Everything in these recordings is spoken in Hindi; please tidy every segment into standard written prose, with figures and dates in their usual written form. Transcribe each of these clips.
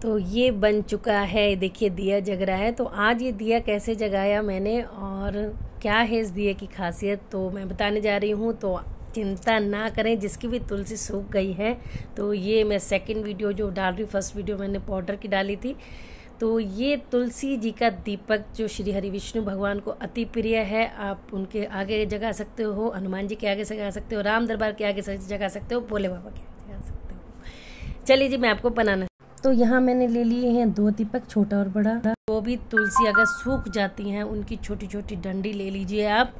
तो ये बन चुका है, देखिए दिया जग रहा है। तो आज ये दिया कैसे जगाया मैंने और क्या है इस दिए की खासियत तो मैं बताने जा रही हूँ। तो चिंता ना करें, जिसकी भी तुलसी सूख गई है तो ये मैं सेकंड वीडियो जो डाल रही, फर्स्ट वीडियो मैंने पाउडर की डाली थी। तो ये तुलसी जी का दीपक जो श्री हरि विष्णु भगवान को अति प्रिय है, आप उनके आगे जगा सकते हो, हनुमान जी के आगे जगा सकते हो, राम दरबार के आगे जगा सकते हो, भोले बाबा के आगे जगा सकते हो। चलिए जी मैं आपको बनाना। तो यहाँ मैंने ले लिए हैं 2 दीपक, छोटा और बड़ा। वो भी तुलसी अगर सूख जाती हैं उनकी छोटी छोटी डंडी ले लीजिए आप।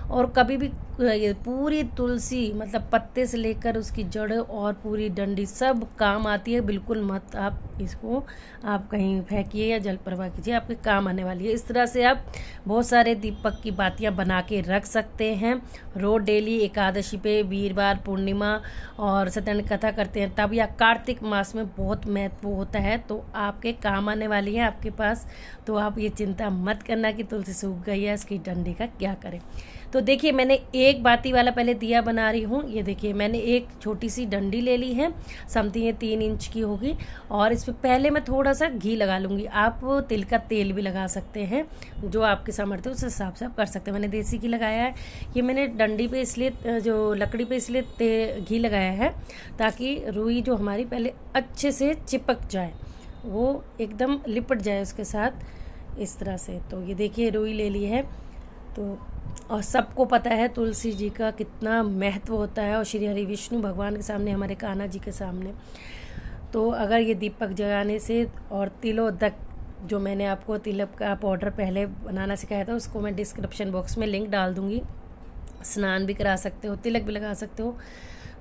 और कभी भी पूरी तुलसी मतलब पत्ते से लेकर उसकी जड़ और पूरी डंडी सब काम आती है। बिल्कुल मत आप इसको आप कहीं फेंकिए या जल प्रवाह कीजिए, आपके काम आने वाली है। इस तरह से आप बहुत सारे दीपक की बातियां बना के रख सकते हैं। रोज डेली एकादशी पे, वीरवार, पूर्णिमा और सत्यनारायण कथा करते हैं तब, या कार्तिक मास में बहुत महत्व होता है, तो आपके काम आने वाली है आपके पास। तो आप ये चिंता मत करना कि तुलसी सूख गई है, इसकी डंडी का क्या करें। तो देखिए मैंने एक बाती वाला पहले दिया बना रही हूँ। ये देखिए मैंने एक छोटी सी डंडी ले ली है, समथिंग ये 3 इंच की होगी। और इस पर पहले मैं थोड़ा सा घी लगा लूँगी। आप तिल का तेल भी लगा सकते हैं, जो आपके सामर्थ्य उस हिसाब से आप कर सकते हैं। मैंने देसी घी लगाया है। ये मैंने डंडी पे इसलिए, जो लकड़ी पे इसलिए घी लगाया है ताकि रुई जो हमारी पहले अच्छे से चिपक जाए, वो एकदम लिपट जाए उसके साथ इस तरह से। तो ये देखिए रुई ले ली है। तो और सबको पता है तुलसी जी का कितना महत्व होता है, और श्री हरि विष्णु भगवान के सामने, हमारे कान्हा जी के सामने। तो अगर ये दीपक जगाने से, और तिलोदक जो मैंने आपको तिलक का पाउडर पहले बनाना सिखाया था, उसको मैं डिस्क्रिप्शन बॉक्स में लिंक डाल दूंगी। स्नान भी करा सकते हो, तिलक भी लगा सकते हो।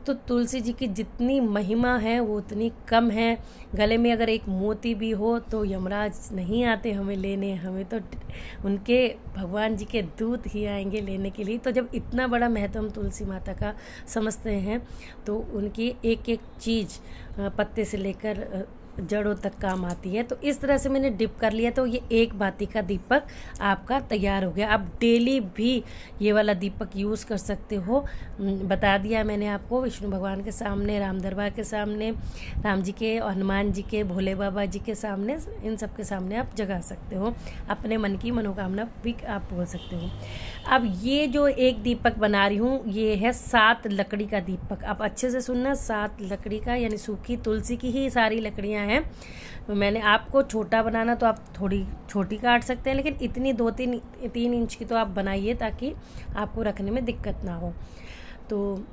तो तुलसी जी की जितनी महिमा है वो उतनी कम है। गले में अगर एक मोती भी हो तो यमराज नहीं आते हमें लेने, हमें तो उनके भगवान जी के दूत ही आएंगे लेने के लिए। तो जब इतना बड़ा महत्व हम तुलसी माता का समझते हैं तो उनकी एक एक चीज़ पत्ते से लेकर जड़ों तक काम आती है। तो इस तरह से मैंने डिप कर लिया। तो ये एक बाती का दीपक आपका तैयार हो गया। आप डेली भी ये वाला दीपक यूज़ कर सकते हो। बता दिया मैंने आपको, विष्णु भगवान के सामने, राम दरबार के सामने, राम जी के, हनुमान जी के, भोले बाबा जी के सामने, इन सब के सामने आप जगा सकते हो। अपने मन की मनोकामना भी आप बोल सकते हो। अब ये जो एक दीपक बना रही हूँ ये है 7 लकड़ी का दीपक। आप अच्छे से सुनना, 7 लकड़ी का, यानी सूखी तुलसी की ही सारी लकड़ियाँ हैं। मैंने आपको छोटा बनाना तो आप थोड़ी छोटी काट सकते हैं, लेकिन इतनी 2-3 इंच की तो आप बनाइए ताकि आपको रखने में दिक्कत ना हो। तो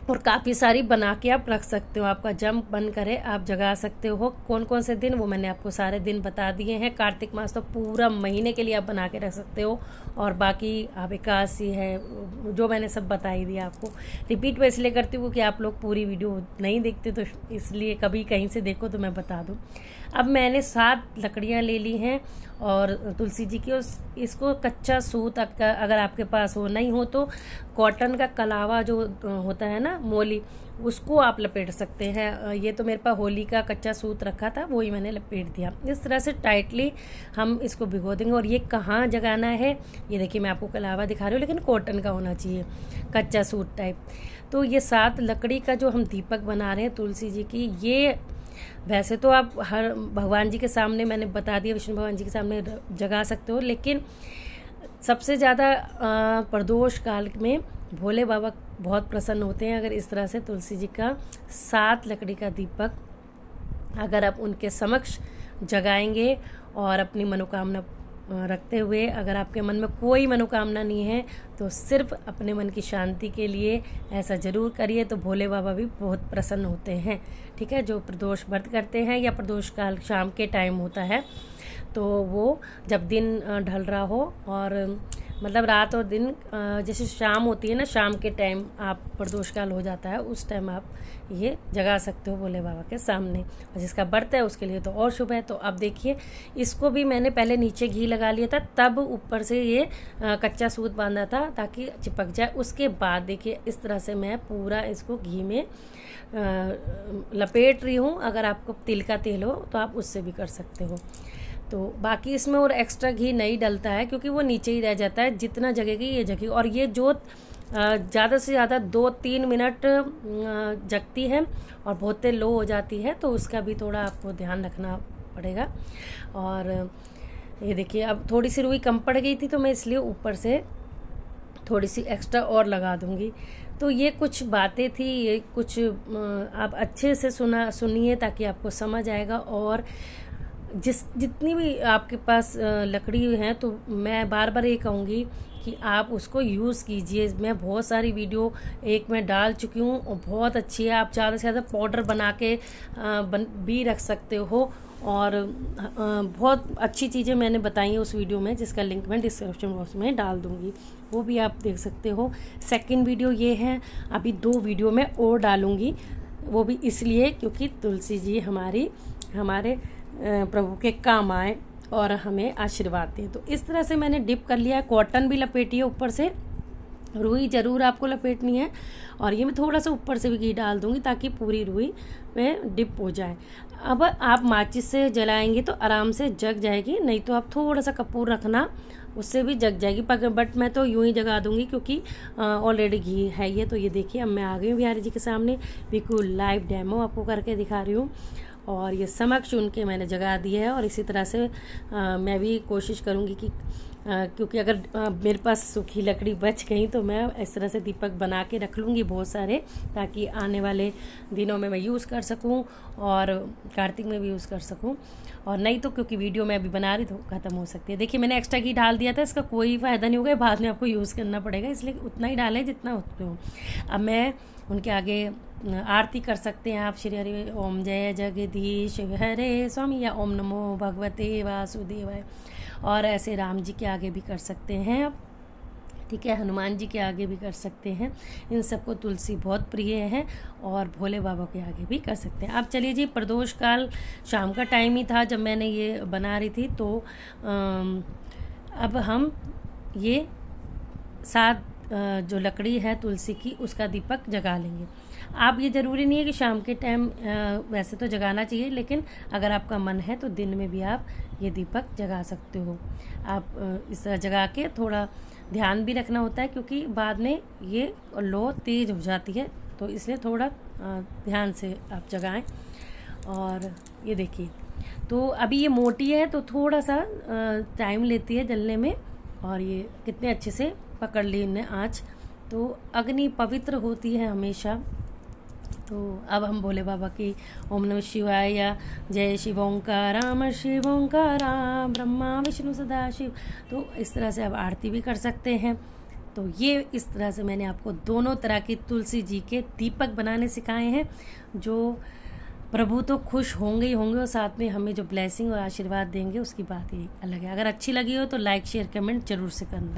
और काफ़ी सारी बना के आप रख सकते हो, आपका जम बन करे आप जगा सकते हो। कौन कौन से दिन वो मैंने आपको सारे दिन बता दिए हैं। कार्तिक मास तो पूरा महीने के लिए आप बना के रख सकते हो, और बाकी आप एकादशी है जो मैंने सब बता ही दिया आपको। रिपीट में इसलिए करती हूँ कि आप लोग पूरी वीडियो नहीं देखते, तो इसलिए कभी कहीं से देखो तो मैं बता दूँ। अब मैंने 7 लकड़ियाँ ले ली हैं और तुलसी जी की, इसको कच्चा सूत अगर आपके पास हो, नहीं हो तो कॉटन का कलावा जो होता है ना, मोली, उसको आप लपेट सकते हैं। ये तो मेरे पास होली का कच्चा सूत रखा था, वही मैंने लपेट दिया। इस तरह से टाइटली हम इसको भिगो देंगे। और ये कहाँ जगाना है, ये देखिए मैं आपको कलावा दिखा रही हूँ, लेकिन कॉटन का होना चाहिए, कच्चा सूत टाइप। तो ये 7 लकड़ी का जो हम दीपक बना रहे हैं तुलसी जी की, ये वैसे तो आप हर भगवान जी के सामने, मैंने बता दिया, विष्णु भगवान जी के सामने जगा सकते हो, लेकिन सबसे ज़्यादा प्रदोष काल में भोले बाबा बहुत प्रसन्न होते हैं अगर इस तरह से तुलसी जी का 7 लकड़ी का दीपक अगर आप उनके समक्ष जगाएंगे। और अपनी मनोकामना रखते हुए, अगर आपके मन में कोई मनोकामना नहीं है तो सिर्फ अपने मन की शांति के लिए ऐसा ज़रूर करिए, तो भोले बाबा भी बहुत प्रसन्न होते हैं। ठीक है, जो प्रदोष व्रत करते हैं या प्रदोष काल शाम के टाइम होता है, तो वो जब दिन ढल रहा हो, और मतलब रात और दिन जैसे शाम होती है ना, शाम के टाइम आप प्रदोष काल हो जाता है, उस टाइम आप ये जगा सकते हो भोले बाबा के सामने। और जिसका व्रत है उसके लिए तो और शुभ है। तो अब देखिए इसको भी मैंने पहले नीचे घी लगा लिया था, तब ऊपर से ये कच्चा सूत बांधा था ताकि चिपक जाए। उसके बाद देखिए इस तरह से मैं पूरा इसको घी में लपेट रही हूँ। अगर आपको तिल का तेल हो तो आप उससे भी कर सकते हो। तो बाकी इसमें और एक्स्ट्रा घी नहीं डलता है, क्योंकि वो नीचे ही रह जाता है। जितना जगेगी ये जगेगी। और ये जोत ज़्यादा से ज़्यादा 2-3 मिनट जगती है और बहुत लो हो जाती है, तो उसका भी थोड़ा आपको ध्यान रखना पड़ेगा। और ये देखिए अब थोड़ी सी रुई कम पड़ गई थी तो मैं इसलिए ऊपर से थोड़ी सी एक्स्ट्रा और लगा दूंगी। तो ये कुछ बातें थी, ये कुछ आप अच्छे से सुनिए ताकि आपको समझ आएगा। और जितनी भी आपके पास लकड़ी है तो मैं बार बार ये कहूँगी कि आप उसको यूज़ कीजिए। मैं बहुत सारी वीडियो एक में डाल चुकी हूँ और बहुत अच्छी है। आप ज़्यादा से ज़्यादा पाउडर बना के भी रख सकते हो और बहुत अच्छी चीज़ें मैंने बताई हैं उस वीडियो में, जिसका लिंक मैं डिस्क्रिप्शन बॉक्स में डाल दूँगी, वो भी आप देख सकते हो। सेकंड वीडियो ये है, अभी 2 वीडियो में और डालूँगी, वो भी इसलिए क्योंकि तुलसी जी हमारे प्रभु के काम आए और हमें आशीर्वाद दें। तो इस तरह से मैंने डिप कर लिया है। कॉटन भी लपेटी है ऊपर से, रुई जरूर आपको लपेटनी है। और ये मैं थोड़ा सा ऊपर से भी घी डाल दूंगी ताकि पूरी रुई में डिप हो जाए। अब आप माचिस से जलाएंगे तो आराम से जग जाएगी, नहीं तो आप थोड़ा सा कपूर रखना, उससे भी जग जाएगी। बट मैं तो यूं ही जगा दूंगी क्योंकि ऑलरेडी घी है ये। तो ये देखिए अब मैं आ गई हूँ बिहारी जी के सामने, बिल्कुल लाइव डेमो आपको करके दिखा रही हूँ। और ये समक चुन के मैंने जगा दी है। और इसी तरह से मैं भी कोशिश करूँगी कि क्योंकि अगर मेरे पास सूखी लकड़ी बच गई तो मैं इस तरह से दीपक बना के रख लूँगी बहुत सारे, ताकि आने वाले दिनों में मैं यूज़ कर सकूँ और कार्तिक में भी यूज़ कर सकूँ। और नहीं तो क्योंकि वीडियो में अभी बना रही तो ख़त्म हो सकती है। देखिए मैंने एक्स्ट्रा घी डाल दिया था, इसका कोई फ़ायदा नहीं होगा, बाद में आपको यूज़ करना पड़ेगा, इसलिए उतना ही डालें जितना उसमें हो। अब मैं उनके आगे आरती कर सकते हैं आप। श्री हरि ओम जय जगदीश हरे स्वामी या ओम नमो भगवते वासुदेवाय। और ऐसे राम जी के आगे भी कर सकते हैं आप, ठीक है, हनुमान जी के आगे भी कर सकते हैं। इन सबको तुलसी बहुत प्रिय है और भोले बाबा के आगे भी कर सकते हैं। अब चलिए जी, प्रदोष काल शाम का टाइम ही था जब मैंने ये बना रही थी। तो अब हम ये 7 जो लकड़ी है तुलसी की उसका दीपक जगा लेंगे। आप ये ज़रूरी नहीं है कि शाम के टाइम वैसे तो जगाना चाहिए, लेकिन अगर आपका मन है तो दिन में भी आप ये दीपक जगा सकते हो। आप इस तरह जगा के थोड़ा ध्यान भी रखना होता है क्योंकि बाद में ये लो तेज हो जाती है, तो इसलिए थोड़ा ध्यान से आप जगाएं। और ये देखिए, तो अभी ये मोटी है तो थोड़ा सा टाइम लेती है जलने में। और ये कितने अच्छे से पकड़ ली इन्हें आँच, तो अग्नि पवित्र होती है हमेशा। तो अब हम भोले बाबा की ओम नमः शिवाय या जय शिव ओंकार शिव ओंकार ब्रह्मा विष्णु सदाशिव, तो इस तरह से आप आरती भी कर सकते हैं। तो ये इस तरह से मैंने आपको दोनों तरह की तुलसी जी के दीपक बनाने सिखाए हैं, जो प्रभु तो खुश होंगे ही होंगे और साथ में हमें जो ब्लेसिंग और आशीर्वाद देंगे उसकी बात ही अलग है। अगर अच्छी लगी हो तो लाइक शेयर कमेंट जरूर से करना।